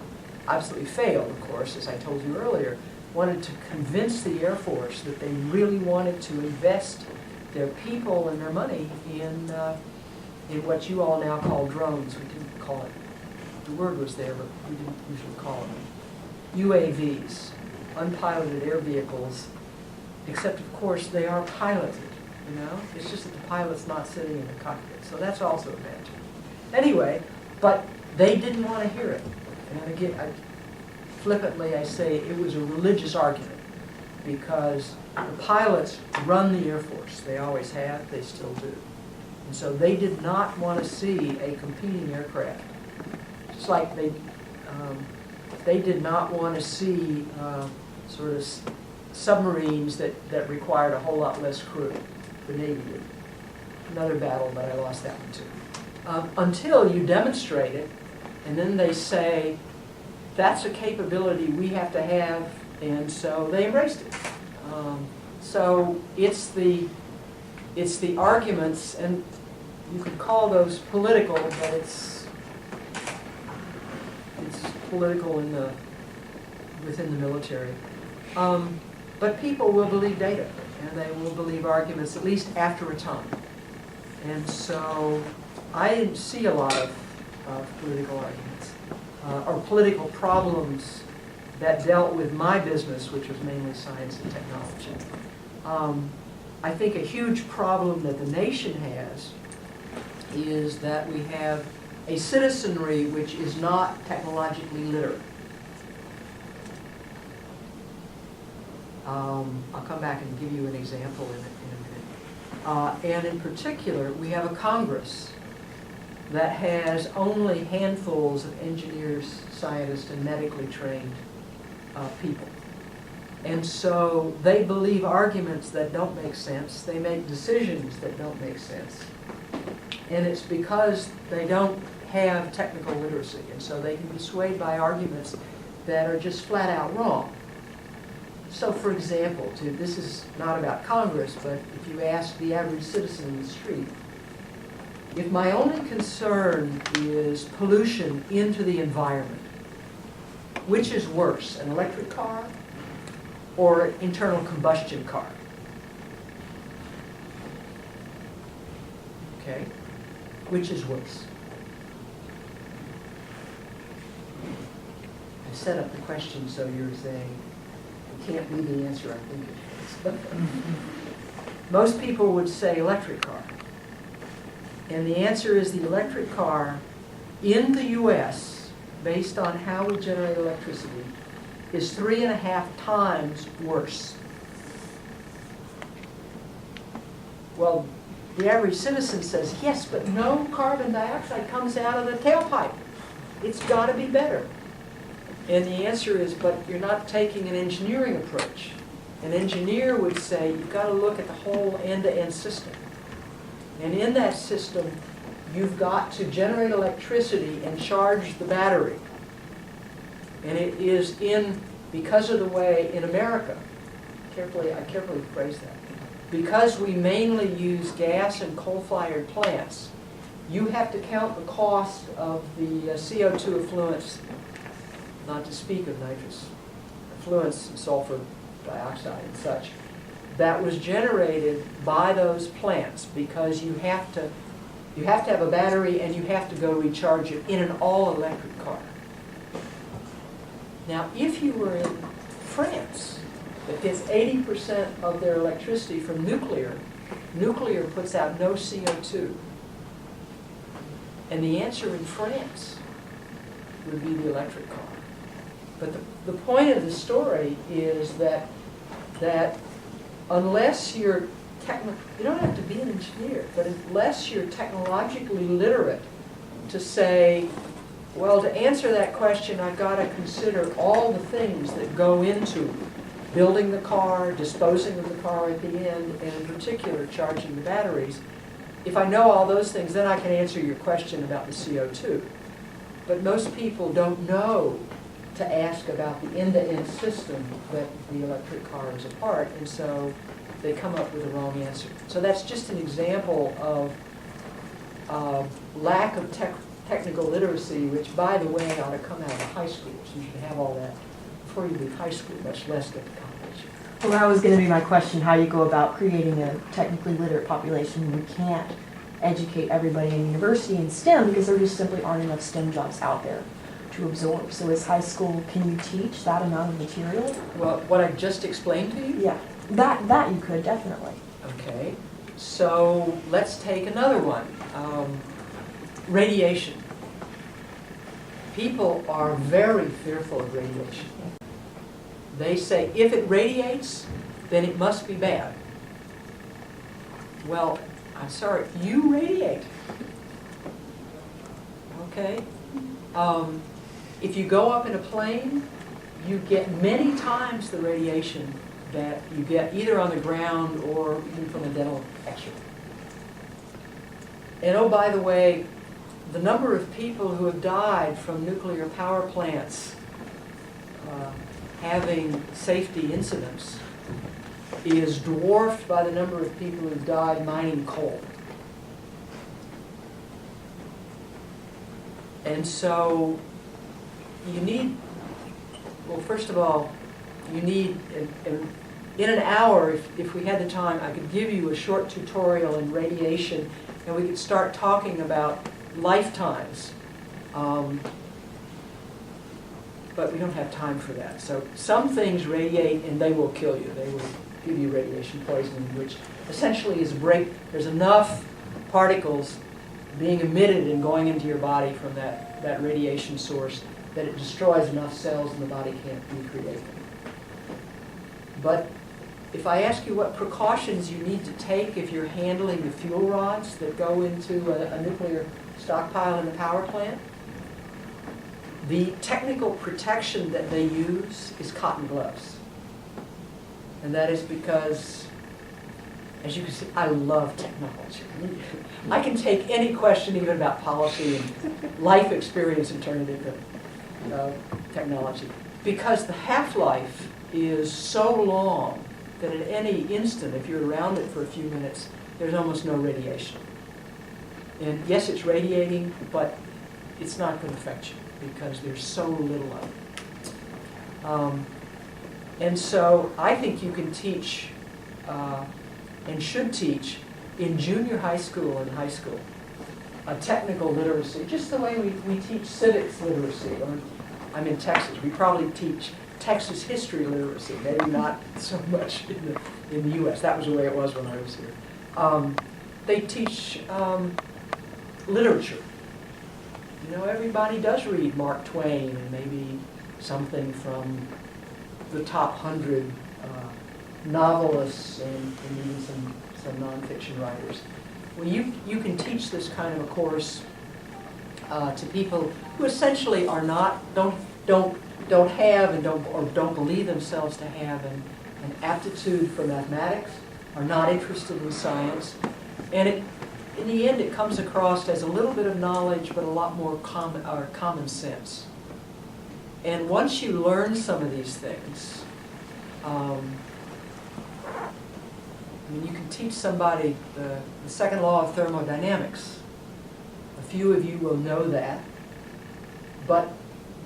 absolutely failed, of course, as I told you earlier, wanted to convince the Air Force that they really wanted to invest their people and their money in what you all now call drones. We didn't call it, the word was there, but we didn't usually call them UAVs, unpiloted air vehicles, except of course they are piloted, you know? It's just that the pilot's not sitting in the cockpit, so that's also a magic. Anyway, but they didn't want to hear it. And again, flippantly I say it was a religious argument because the pilots run the Air Force. They always have, they still do. And so they did not want to see a competing aircraft. Just like they, they did not want to see sort of submarines that required a whole lot less crew. The Navy did. Another battle, but I lost that one too. Until you demonstrate it, and then they say, that's a capability we have to have, and so they embraced it. So it's the arguments, and you could call those political, but it's political within the military. But people will believe data, and they will believe arguments, at least after a time. And so I didn't see a lot of political arguments, or political problems that dealt with my business, which was mainly science and technology. I think a huge problem that the nation has is that we have a citizenry which is not technologically literate. I'll come back and give you an example in a minute. And in particular, we have a Congress that has only handfuls of engineers, scientists, and medically trained people. And so they believe arguments that don't make sense. They make decisions that don't make sense. And it's because they don't have technical literacy. And so they can be swayed by arguments that are just flat out wrong. So for example, this is not about Congress, but if you ask the average citizen in the street, if my only concern is pollution into the environment, which is worse, an electric car or internal combustion car? Okay, which is worse? I set up the question so you're saying it can't be the answer I think it is. Most people would say electric car. And the answer is the electric car in the US, based on how we generate electricity, is 3.5 times worse. Well, the average citizen says, yes, but no carbon dioxide comes out of the tailpipe. It's got to be better. And the answer is, but you're not taking an engineering approach. An engineer would say, you've got to look at the whole end-to-end system. And in that system, you've got to generate electricity and charge the battery. And it is because of the way in America, I carefully phrase that, because we mainly use gas and coal-fired plants, you have to count the cost of the CO2 effluents, not to speak of nitrous effluents and sulfur dioxide and such, that was generated by those plants, because you have to have a battery and you have to go recharge it in an all-electric car. Now, if you were in France, that gets 80% of their electricity from nuclear puts out no CO2. And the answer in France would be the electric car. But the point of the story is that unless you don't have to be an engineer, but unless you're technologically literate to say, well, to answer that question, I've got to consider all the things that go into building the car, disposing of the car at the end, and in particular, charging the batteries. If I know all those things, then I can answer your question about the CO2. But most people don't know to ask about the end-to-end system that the electric car is a part, and so they come up with the wrong answer. So that's just an example of lack of technical literacy, which, by the way, ought to come out of high school. So you should have all that before you leave high school, much less get to college. Well, that was going to be my question, how you go about creating a technically literate population when you can't educate everybody in university in STEM because there just simply aren't enough STEM jobs out there to absorb. So as high school, can you teach that amount of material? Well, what I just explained to you? Yeah, that you could, definitely. Okay, so let's take another one. Radiation. People are very fearful of radiation. They say, if it radiates, then it must be bad. Well, I'm sorry, you radiate. Okay? if you go up in a plane, you get many times the radiation that you get either on the ground or even from a dental x-ray. And oh, by the way, the number of people who have died from nuclear power plants having safety incidents is dwarfed by the number of people who've died mining coal. And so you need, well, first of all, you need, in an hour, if we had the time, I could give you a short tutorial in radiation, and we could start talking about lifetimes. But we don't have time for that. So some things radiate and they will kill you. They will give you radiation poisoning, which essentially is there's enough particles being emitted and going into your body from that radiation source that it destroys enough cells and the body can't recreate them. But if I ask you what precautions you need to take if you're handling the fuel rods that go into a nuclear stockpile in a power plant, the technical protection that they use is cotton gloves. And that is because, as you can see, I love technology. I can take any question, even about policy and life experience, and turn it into technology. Because the half-life is so long that at any instant, if you're around it for a few minutes, there's almost no radiation. And yes, it's radiating, but it's not going to affect you because there's so little of it. And so I think you can teach and should teach in junior high school and high school a technical literacy, just the way we teach civics literacy. Or I'm in Texas. We probably teach Texas history literacy, maybe not so much in the U.S. That was the way it was when I was here. They teach literature. You know, everybody does read Mark Twain and maybe something from the top 100 novelists and even some nonfiction writers. Well, you can teach this kind of a course to people who essentially are not, don't have and don't believe themselves to have an aptitude for mathematics, are not interested in science, and in the end it comes across as a little bit of knowledge but a lot more common sense. And once you learn some of these things, I mean, you can teach somebody the second law of thermodynamics. A few of you will know that, but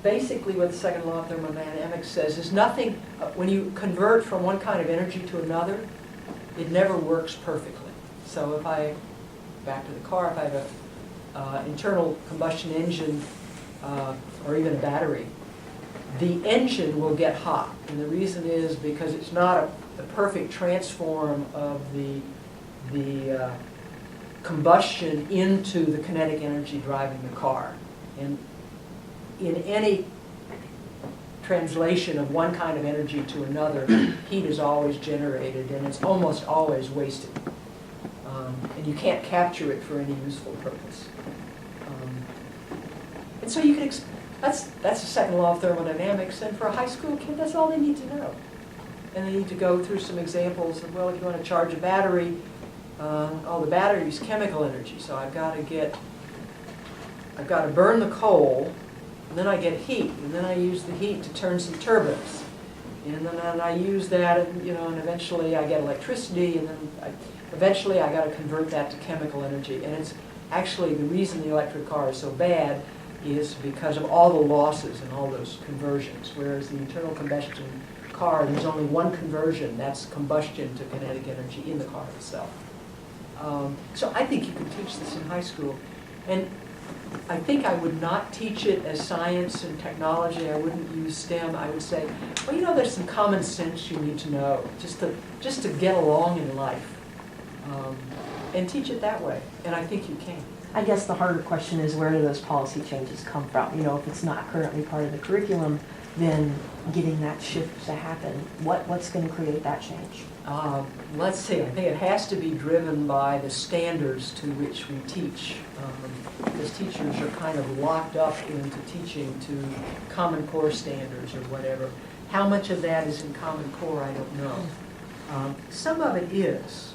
basically what the second law of thermodynamics says is nothing, when you convert from one kind of energy to another, it never works perfectly. So back to the car, if I have an internal combustion engine or even a battery, the engine will get hot. And the reason is because it's not a perfect transform of the combustion into the kinetic energy driving the car. And in any translation of one kind of energy to another, heat is always generated and it's almost always wasted. And you can't capture it for any useful purpose. And so you can, that's the second law of thermodynamics, and for a high school kid, that's all they need to know. And they need to go through some examples of, well, if you want to charge a battery, the battery is chemical energy, so I've got to burn the coal, and then I get heat, and then I use the heat to turn some turbines. And then I use that, and, and eventually I get electricity, and then eventually I got to convert that to chemical energy. And it's actually the reason the electric car is so bad is because of all the losses and all those conversions, whereas the internal combustion car, there's only one conversion, that's combustion to kinetic energy in the car itself. So I think you can teach this in high school. And I think I would not teach it as science and technology. I wouldn't use STEM. I would say, well, there's some common sense you need to know just to get along in life. And teach it that way. And I think you can. I guess the harder question is where do those policy changes come from? You know, if it's not currently part of the curriculum, then getting that shift to happen, what's going to create that change? Let's see, I think it has to be driven by the standards to which we teach. Because teachers are kind of locked up into teaching to Common Core standards or whatever. How much of that is in Common Core, I don't know. Some of it is,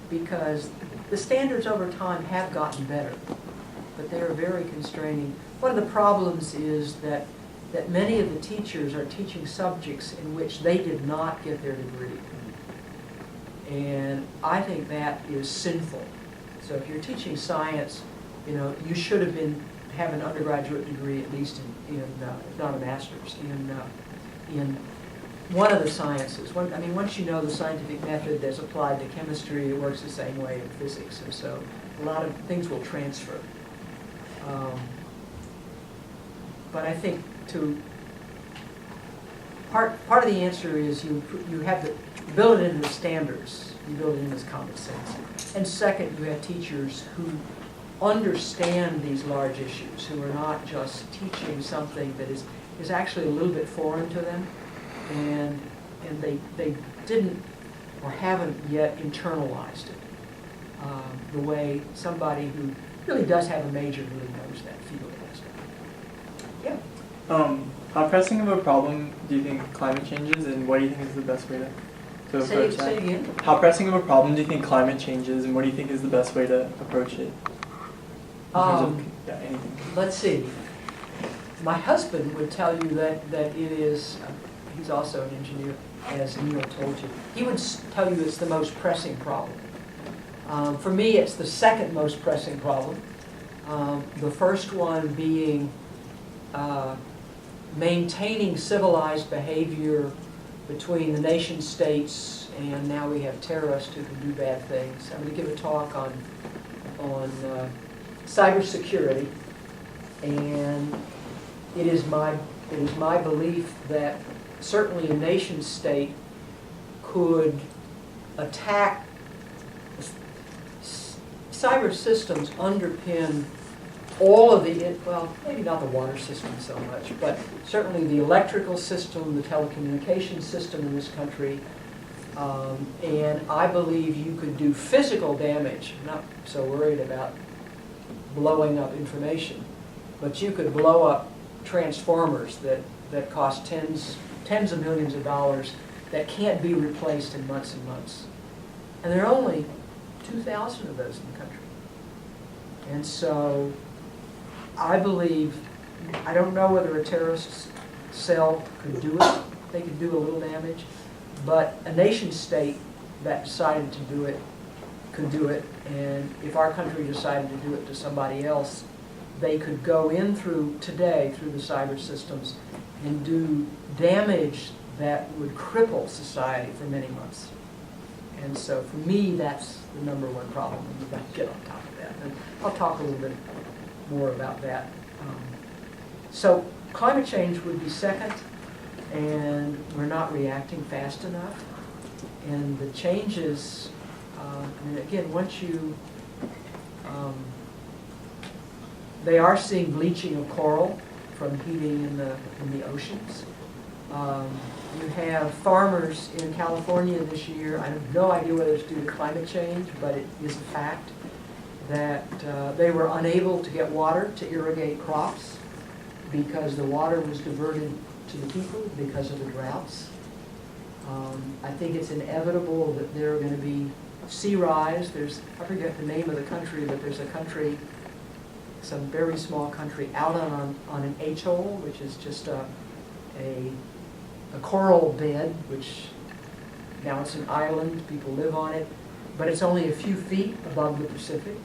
because the standards over time have gotten better, but they are very constraining. One of the problems is that many of the teachers are teaching subjects in which they did not get their degree. And I think that is sinful. So if you're teaching science, you know, you should have an undergraduate degree, at least in if not a master's, in one of the sciences. Once you know the scientific method that's applied to chemistry, it works the same way in physics, and so a lot of things will transfer. But I think part of the answer is you have to build it into the standards. You build it into this common sense. And second, you have teachers who understand these large issues, who are not just teaching something that is actually a little bit foreign to them, and they didn't or haven't yet internalized it the way somebody who really does have a major really knows that field has done. Yeah. How pressing of a problem do you think climate change is, and what do you think is the best way to approach that? Say it again. How pressing of a problem do you think climate change is, and what do you think is the best way to approach it? In terms of, anything. Let's see. My husband would tell you that it is, he's also an engineer, as Neil told you. He would tell you it's the most pressing problem. For me, it's the second most pressing problem. The first one being maintaining civilized behavior between the nation states, and now we have terrorists who can do bad things. I'm going to give a talk on cybersecurity, and it is my belief that certainly a nation state could attack. Cyber systems underpin all of the, well, maybe not the water system so much, but certainly the electrical system, the telecommunications system in this country. And I believe you could do physical damage. I'm not so worried about blowing up information, but you could blow up transformers that cost tens of millions of dollars that can't be replaced in months and months. And there are only 2,000 of those in the country. And so I believe, I don't know whether a terrorist cell could do it. They could do a little damage. But a nation state that decided to do it could do it. And if our country decided to do it to somebody else, they could go in through the cyber systems and do damage that would cripple society for many months. And so for me, that's the number one problem. We've got to get on top of that. And I'll talk a little bit more about that. So climate change would be second, and we're not reacting fast enough. And the changes, and again, once you, they are seeing bleaching of coral from heating in the oceans. You have farmers in California this year, I have no idea whether it's due to climate change, but it is a fact that they were unable to get water to irrigate crops because the water was diverted to the people because of the droughts. I think it's inevitable that there are going to be sea rise. I forget the name of the country, but there's a country, some very small country out on an atoll, which is just a coral bed, which now it's an island, people live on it, but it's only a few feet above the Pacific.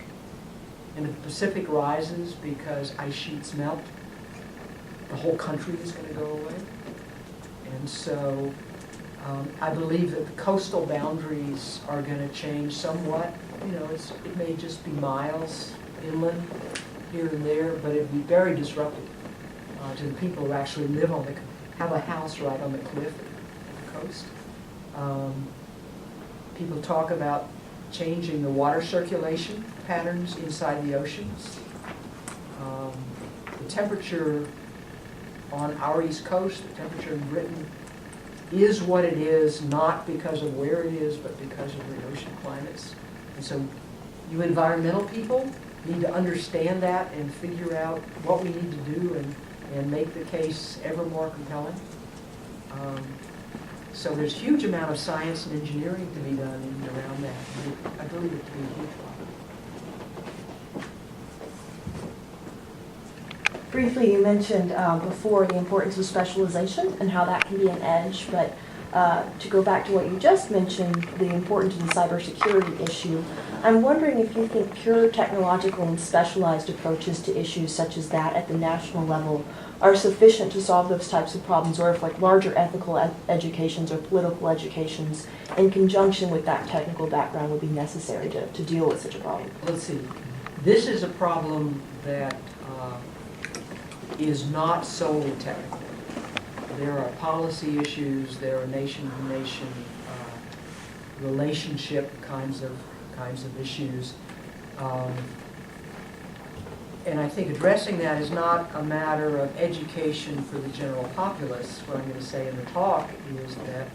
And if the Pacific rises because ice sheets melt, the whole country is going to go away. And so I believe that the coastal boundaries are going to change somewhat. You know, it may just be miles inland here and there, but it would be very disruptive to the people who actually live have a house right on the cliff at the coast. People talk about changing the water circulation patterns inside the oceans. The temperature on our East Coast, the temperature in Britain, is what it is, not because of where it is, but because of the ocean climates. And so you environmental people need to understand that and figure out what we need to do and make the case ever more compelling. So there's a huge amount of science and engineering to be done in and around that. I believe it to be a huge problem. Briefly, you mentioned before the importance of specialization and how that can be an edge, but to go back to what you just mentioned, the importance of the cybersecurity issue, I'm wondering if you think pure technological and specialized approaches to issues such as that at the national level are sufficient to solve those types of problems, or if like larger ethical educations or political educations in conjunction with that technical background would be necessary to deal with such a problem. Let's see. This is a problem that is not solely technical. There are policy issues, there are nation-to-nation relationship kinds of issues. And I think addressing that is not a matter of education for the general populace. What I'm going to say in the talk is that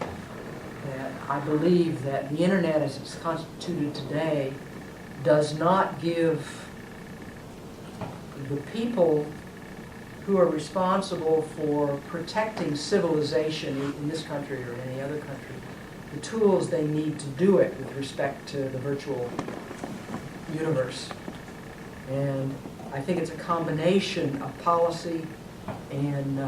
I believe that the internet as it's constituted today does not give the people who are responsible for protecting civilization in this country or any other country the tools they need to do it with respect to the virtual universe. And I think it's a combination of policy and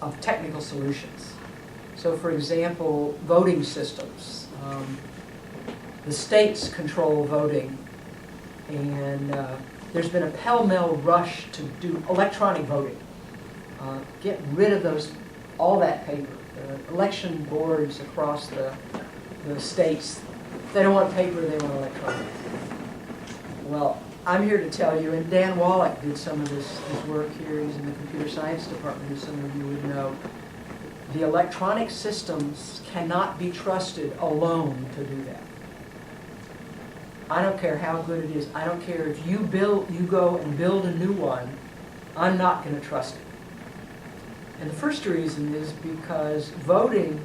of technical solutions. So for example, voting systems. The states control voting, and there's been a pell-mell rush to do electronic voting. Get rid of all that paper. Election boards across the states, they don't want paper, they want electronic. Well, I'm here to tell you, and Dan Wallach did some of this work here, he's in the computer science department, as some of you would know. The electronic systems cannot be trusted alone to do that. I don't care how good it is. I don't care if you go and build a new one, I'm not going to trust it. And the first reason is because voting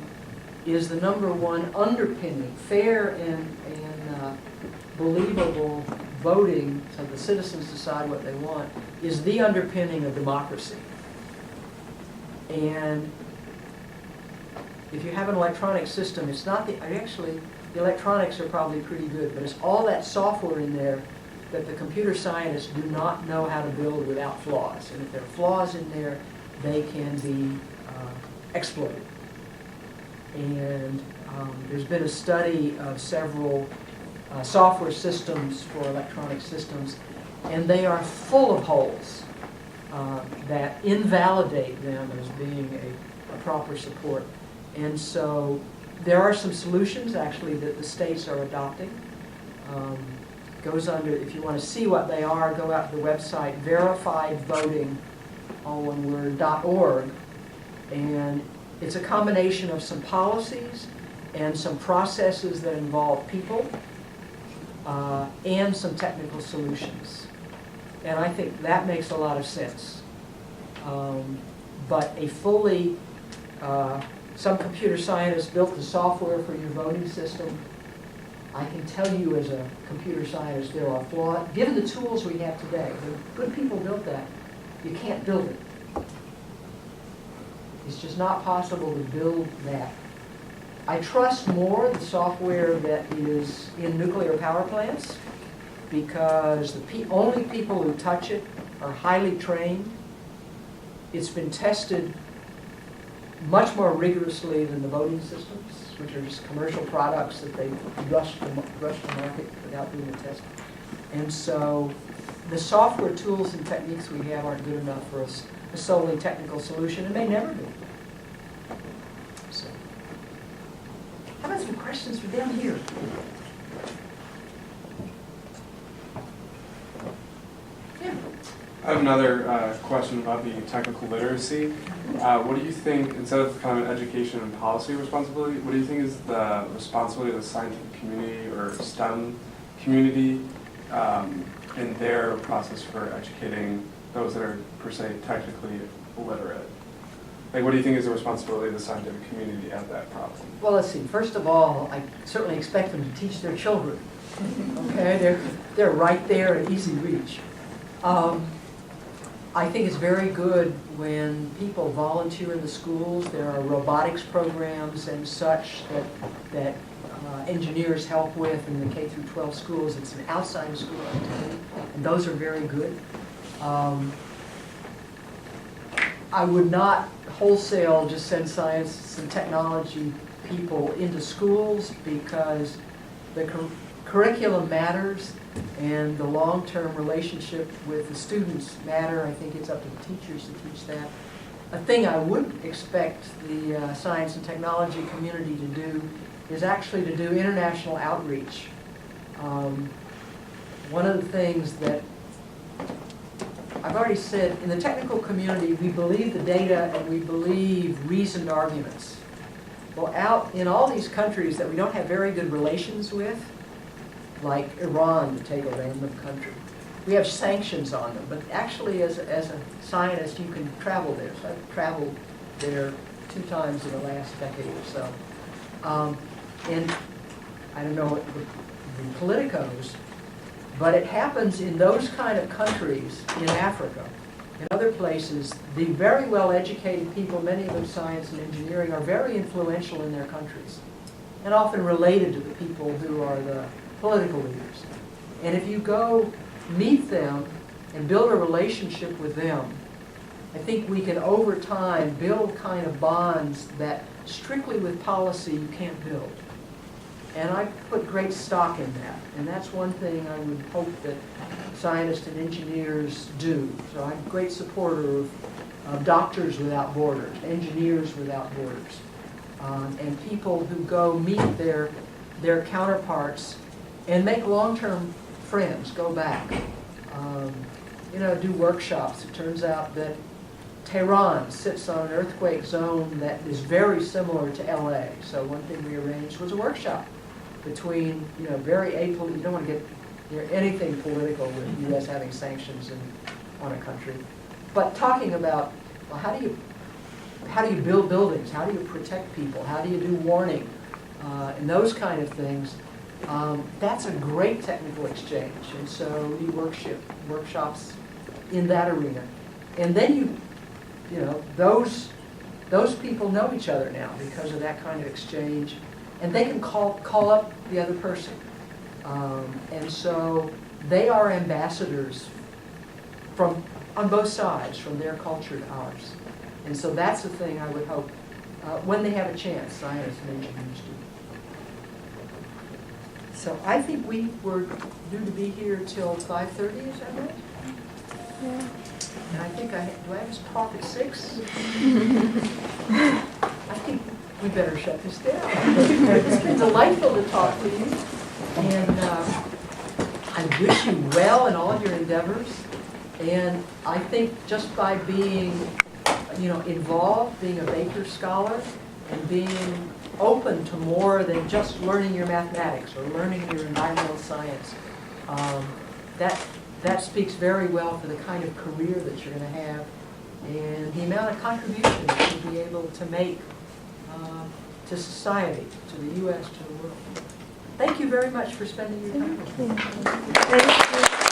is the #1 underpinning, fair and believable voting, so the citizens decide what they want, is the underpinning of democracy. And if you have an electronic system, it's not actually, the electronics are probably pretty good, but it's all that software in there that the computer scientists do not know how to build without flaws. And if there are flaws in there, they can be exploited. And there's been a study of several software systems for electronic systems, and they are full of holes that invalidate them as being a proper support. And so there are some solutions actually that the states are adopting. Goes under, if you want to see what they are, go out to the website verifiedvoting, all one word, .org, and it's a combination of some policies and some processes that involve people and some technical solutions. And I think that makes a lot of sense. But a fully, some computer scientist built the software for your voting system. I can tell you as a computer scientist there are flaws. Given the tools we have today, the good people built that, you can't build it. It's just not possible to build that. I trust more the software that is in nuclear power plants because the only people who touch it are highly trained. It's been tested much more rigorously than the voting systems, which are just commercial products that they rush to market without doing a test. And so the software tools and techniques we have aren't good enough for a solely technical solution, and may never be. So, how about some questions for down here? Yeah. I have another question about the technical literacy. What do you think, instead of kind of an education and policy responsibility, what do you think is the responsibility of the scientific community or STEM community in their process for educating those that are, per se, technically illiterate? Like, what do you think is the responsibility of the scientific community at that problem? Well, let's see, first of all, I certainly expect them to teach their children. Okay, they're right there at easy reach. I think it's very good when people volunteer in the schools. There are robotics programs and such that engineers help with in the K through 12 schools. It's an outside school activity, and those are very good. I would not wholesale just send science and technology people into schools, because the curriculum matters and the long-term relationship with the students matter. I think it's up to the teachers to teach that. A thing I would expect the science and technology community to do is actually to do international outreach. One of the things that I've already said, in the technical community, we believe the data and we believe reasoned arguments. Well, out in all these countries that we don't have very good relations with, like Iran, to take a random country, we have sanctions on them. But actually, as a scientist, you can travel there. So I've traveled there 2 times in the last decade or so. And I don't know the politicos, but it happens in those kind of countries in Africa. In other places, the very well-educated people, many of them science and engineering, are very influential in their countries and often related to the people who are the political leaders. And if you go meet them and build a relationship with them, I think we can, over time, build kind of bonds that strictly with policy you can't build. And I put great stock in that. And that's one thing I would hope that scientists and engineers do. So I'm a great supporter of Doctors Without Borders, Engineers Without Borders, and people who go meet their counterparts and make long-term friends, go back. Do workshops. It turns out that Tehran sits on an earthquake zone that is very similar to LA. So one thing we arranged was a workshop between, very apolitical, you don't want to get anything political with the U.S. having sanctions on a country, but talking about, well, how do you build buildings? How do you protect people? How do you do warning? And those kind of things. That's a great technical exchange, and so we do workshops in that arena. And then those people know each other now because of that kind of exchange, and they can call up the other person. And so they are ambassadors on both sides, from their culture to ours. And so that's the thing I would hope, when they have a chance, scientists and engineers do. So I think we were due to be here till 5:30, is that right? Yeah. And I think do I have to talk at 6? I think we better shut this down. It's been delightful to talk to you, and I wish you well in all your endeavors. And I think just by being, involved, being a Baker Scholar, and being open to more than just learning your mathematics or learning your environmental science, that speaks very well for the kind of career that you're going to have and the amount of contribution that you'll be able to make to society, to the U.S., to the world. Thank you very much for spending your time with me. Thank you.